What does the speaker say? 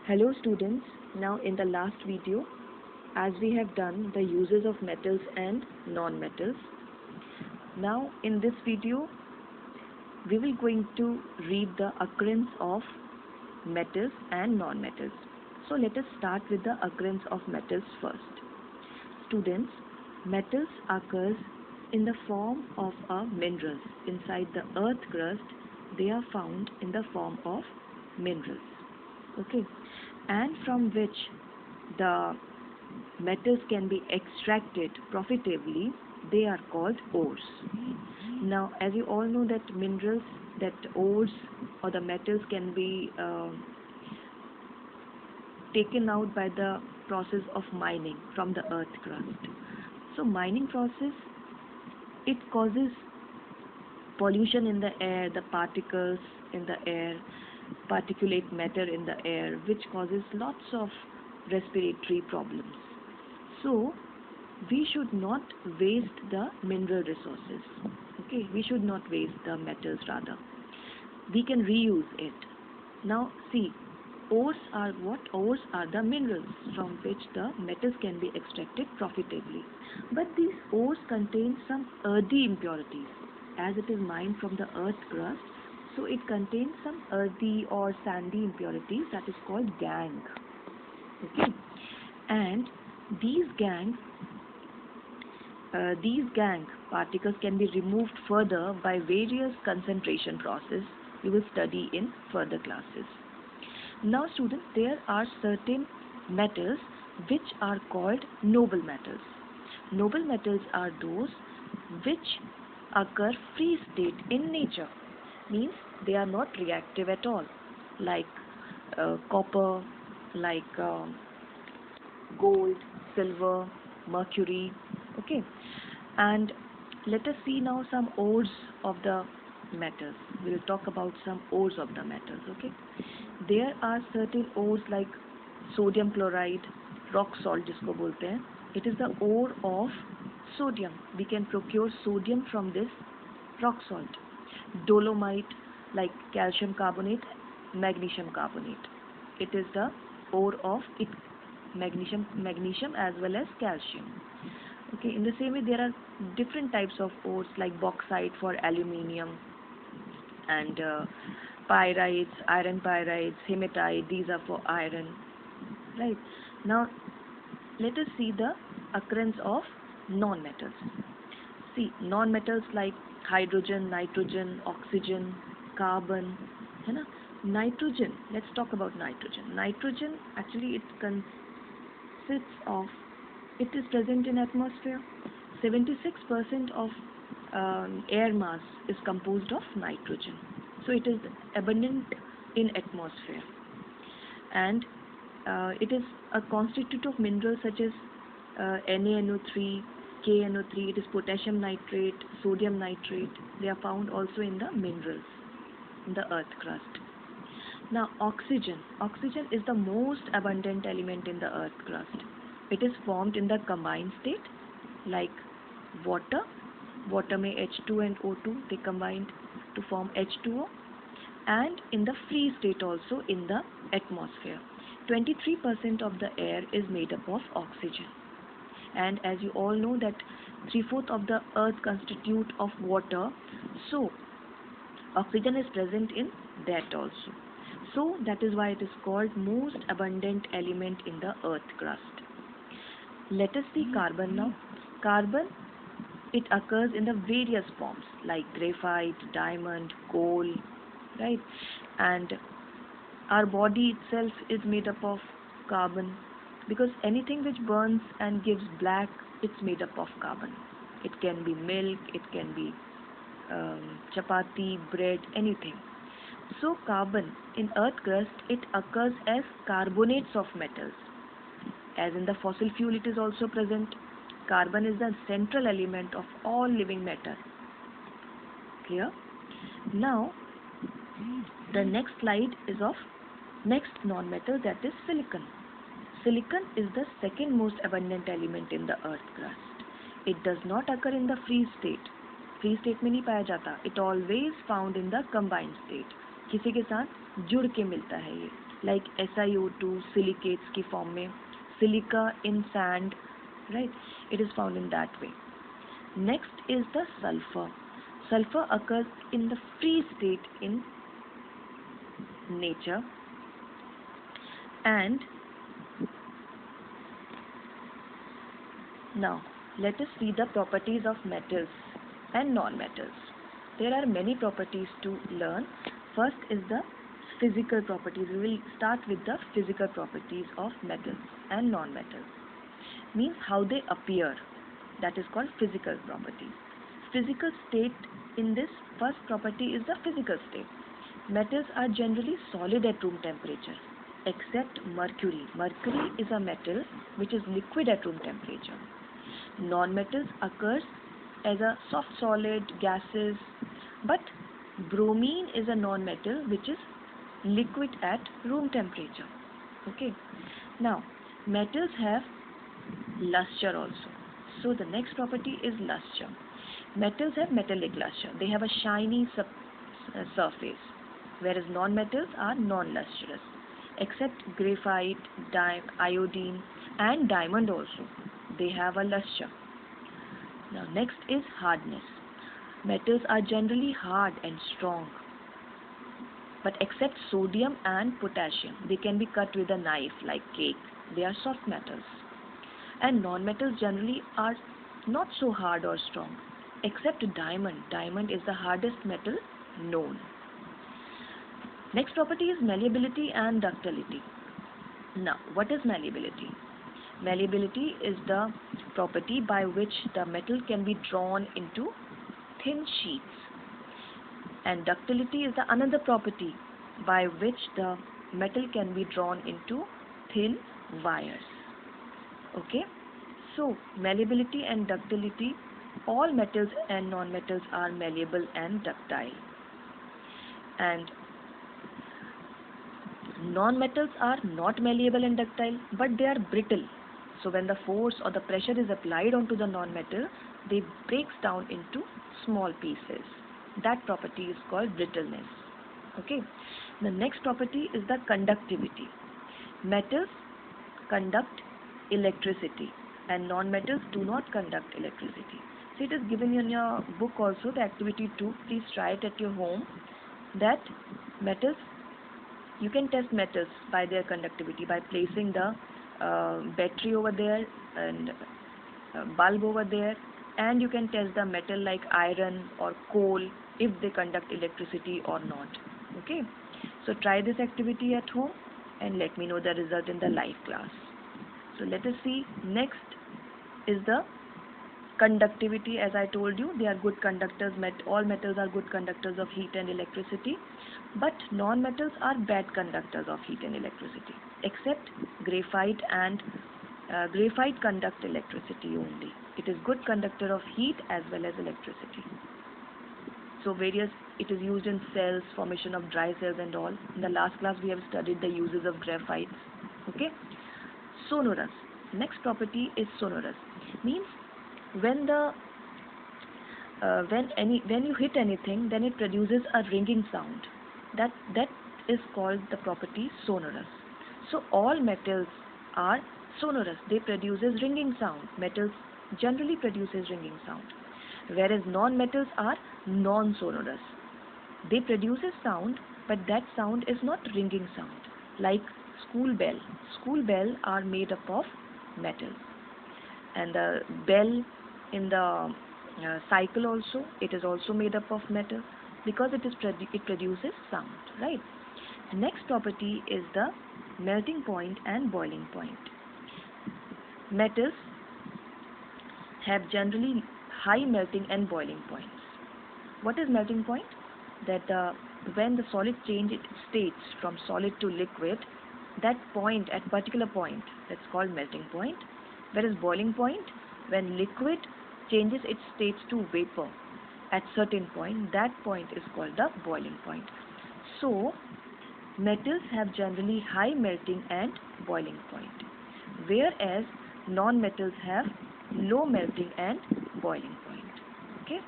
Hello students, now in the last video, as we have done the uses of metals and non-metals, now in this video, we will going to read the occurrence of metals and non-metals. So let us start with the occurrence of metals first. Students, metals occurs in the form of minerals. Inside the earth crust, they are found in the form of minerals. Okay, and from which the metals can be extracted profitably, they are called ores. Now, as you all know that minerals, that ores or the metals can be taken out by the process of mining from the earth crust. So mining process, it causes pollution in the air, the particles in the air, particulate matter in the air, which causes lots of respiratory problems. So we should not waste the mineral resources. Okay, we should not waste the metals, rather we can reuse it. Now see, ores are what? Ores are the minerals from which the metals can be extracted profitably. But these ores contain some earthy impurities. As it is mined from the earth crust, so it contains some earthy or sandy impurities, that is called gangue. Okay, and these gangue particles can be removed further by various concentration process you will study in further classes. Now students, there are certain metals which are called noble metals. Noble metals are those which occur free state in nature, means they are not reactive at all, like copper, like gold, silver, mercury. Okay, and let us see now some ores of the metals. We will talk about some ores of the metals. Okay, there are certain ores like sodium chloride, rock salt जिसको बोलते हैं. It is the ore of sodium. We can procure sodium from this rock salt. Dolomite, like calcium carbonate, magnesium carbonate. It is the ore of it, magnesium as well as calcium. Okay, in the same way there are different types of ores like bauxite for aluminium, and pyrites, iron pyrites, hematite, these are for iron. Right, now let us see the occurrence of non-metals. See, non-metals like hydrogen, nitrogen, oxygen, carbon, है ना? Nitrogen, let's talk about nitrogen. Nitrogen actually it consists of, it is present in atmosphere. 76% of air mass is composed of nitrogen. So it is abundant in atmosphere, and it is a constituent of minerals such as NaNO3, KNO3. It is potassium nitrate, sodium nitrate. They are found also in the minerals in the earth crust. Now oxygen. Oxygen is the most abundant element in the earth crust. It is formed in the combined state, like water. Water में H2 and O2 they combined to form H2O, and in the free state also in the atmosphere. 23% of the air is made up of oxygen, and as you all know that 3/4 of the earth constitute of water, so oxygen is present in that also. So that is why it is called most abundant element in the earth crust. Let us see carbon now. Carbon, it occurs in the various forms like graphite, diamond, coal, right? And our body itself is made up of carbon, because anything which burns and gives black, it's made up of carbon. It can be milk, it can be chapati, bread, anything. So carbon in earth crust, it occurs as carbonates of metals. As in the fossil fuel, it is also present. Carbon is the central element of all living matter. Clear? Now the next slide is of next non-metal, that is silicon. Silicon is the second most abundant element in the earth crust. It does not occur in the free state. Free state में नहीं पाया जाता. It always found in the combined state. किसी के साथ जुड़ के मिलता है ये. like SiO2 silicates की form में, silica in sand, right? It is found in that way. Next is the sulfur. Sulfur occurs in the free state in nature, and now let us see the properties of metals and non-metals. There are many properties to learn. First is the physical properties. We will start with the physical properties of metals and non-metals. Means how they appear. That is called physical properties. Physical state in this first property is the physical state. Metals are generally solid at room temperature, except mercury. Mercury is a metal which is liquid at room temperature. Non-metals occurs as a soft solid, gases, but bromine is a non-metal which is liquid at room temperature. Okay. Now, metals have luster also. So the next property is luster. Metals have metallic luster. They have a shiny surface, whereas non-metals are non-lustrous, except graphite, iodine, and diamond also. They have a luster. Now next is hardness. Metals are generally hard and strong, but except sodium and potassium, they can be cut with a knife like cake. They are soft metals. And non-metals generally are not so hard or strong, except diamond. Diamond is the hardest metal known. Next property is malleability and ductility. Now, what is malleability? Malleability is the property by which the metal can be drawn into thin sheets, and ductility is the another property by which the metal can be drawn into thin wires. Okay, so malleability and ductility, all metals and non-metals are malleable and ductile, and non-metals are not malleable and ductile, but they are brittle. So when the force or the pressure is applied onto the non-metal, they breaks down into small pieces. That property is called brittleness. Okay. The next property is the conductivity. Metals conduct electricity and non-metals do not conduct electricity. So it is given in your book also, the activity 2. Please try it at your home. That metals, you can test metals by their conductivity by placing the battery over there and bulb over there, and you can test the metal like iron or coal if they conduct electricity or not. Okay, so try this activity at home and let me know the result in the live class. So let us see. Next is the conductivity. As I told you, they are good conductors. All metals are good conductors of heat and electricity, but non-metals are bad conductors of heat and electricity, except graphite, and graphite conduct electricity only. It is good conductor of heat as well as electricity. So it is used in cells, formation of dry cells and all. In the last class we have studied the uses of graphite. Okay. Sonorous. Next property is sonorous. Means when when you hit anything, then it produces a ringing sound. That is called the property sonorous. So all metals are sonorous. They produces ringing sound. Metals generally produces ringing sound, whereas non-metals are non-sonorous. They produces sound, but that sound is not ringing sound. Like school bell. School bell are made up of metal, and the bell in the cycle also, it is also made up of metal, because it produces sound, right? Next property is the melting point and boiling point. Metals have generally high melting and boiling points. What is melting point? That when the solid changes its states from solid to liquid, that point, at particular point, that's called melting point. Whereas boiling point, when liquid changes its states to vapor at certain point, that point is called the boiling point. So metals have generally high melting and boiling point, whereas non-metals have low melting and boiling point. Okay.